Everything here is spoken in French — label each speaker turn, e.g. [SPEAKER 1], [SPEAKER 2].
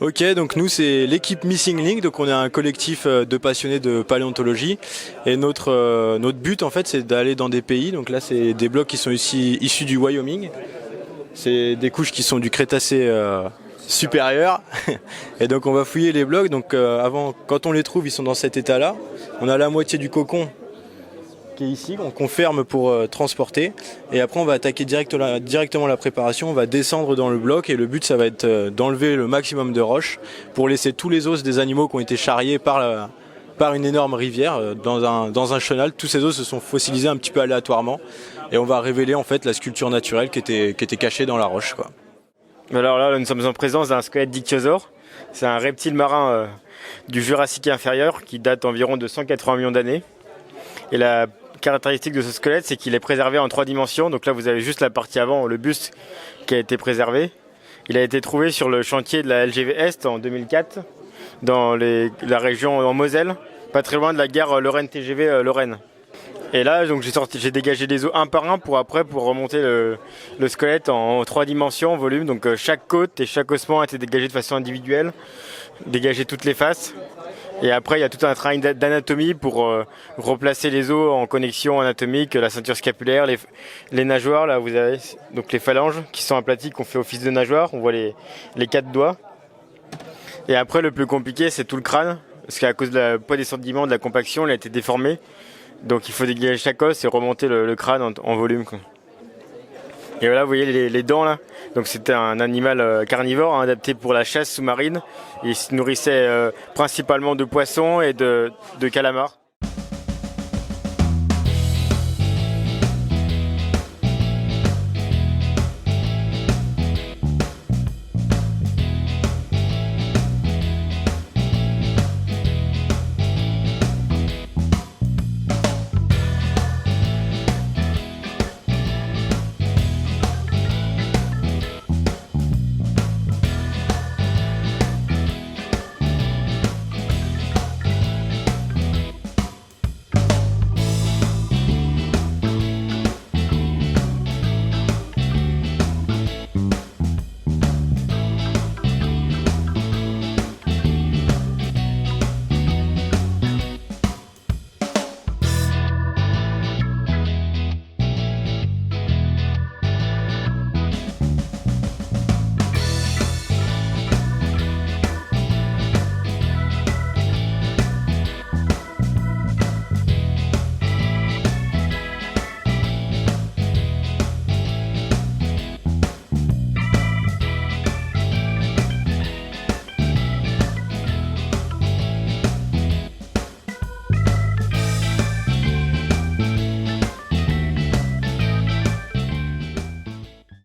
[SPEAKER 1] Ok, donc nous c'est l'équipe Missing Link, donc on est un collectif de passionnés de paléontologie et notre but en fait c'est d'aller dans des pays, donc là c'est des blocs qui sont issus du Wyoming, c'est des couches qui sont du Crétacé supérieur et donc on va fouiller les blocs, donc avant quand on les trouve ils sont dans cet état là, on a la moitié du cocon qui est ici, qu'on ferme pour transporter et après on va attaquer directement la préparation, on va descendre dans le bloc et le but ça va être d'enlever le maximum de roches pour laisser tous les os des animaux qui ont été charriés par une énorme rivière dans un chenal. Tous ces os se sont fossilisés un petit peu aléatoirement et on va révéler en fait la sculpture naturelle qui était cachée dans la roche, quoi.
[SPEAKER 2] Alors là nous sommes en présence d'un squelette d'ichthyosaure, c'est un reptile marin du Jurassique inférieur qui date environ de 180 millions d'années et la caractéristique de ce squelette, c'est qu'il est préservé en 3 dimensions. Donc là, vous avez juste la partie avant, le buste, qui a été préservé. Il a été trouvé sur le chantier de la LGV Est en 2004, dans la région en Moselle, pas très loin de la gare Lorraine-TGV Lorraine. Et là, donc j'ai dégagé des os un par un pour remonter le squelette en 3 dimensions, en volume. Donc chaque côte et chaque ossement a été dégagé de façon individuelle, dégager toutes les faces. Et après, il y a tout un travail d'anatomie pour replacer les os en connexion anatomique, la ceinture scapulaire, les nageoires. Là, vous avez donc les phalanges qui sont aplaties, qu'on fait office de nageoires. On voit les 4 doigts. Et après, le plus compliqué, c'est tout le crâne, parce qu'à cause du poids des sentiments, de la compaction, il a été déformé. Donc, il faut dégager chaque os et remonter le crâne en volume, quoi. Et voilà, vous voyez les dents là. Donc c'était un animal carnivore adapté pour la chasse sous-marine. Il se nourrissait principalement de poissons et de calamars.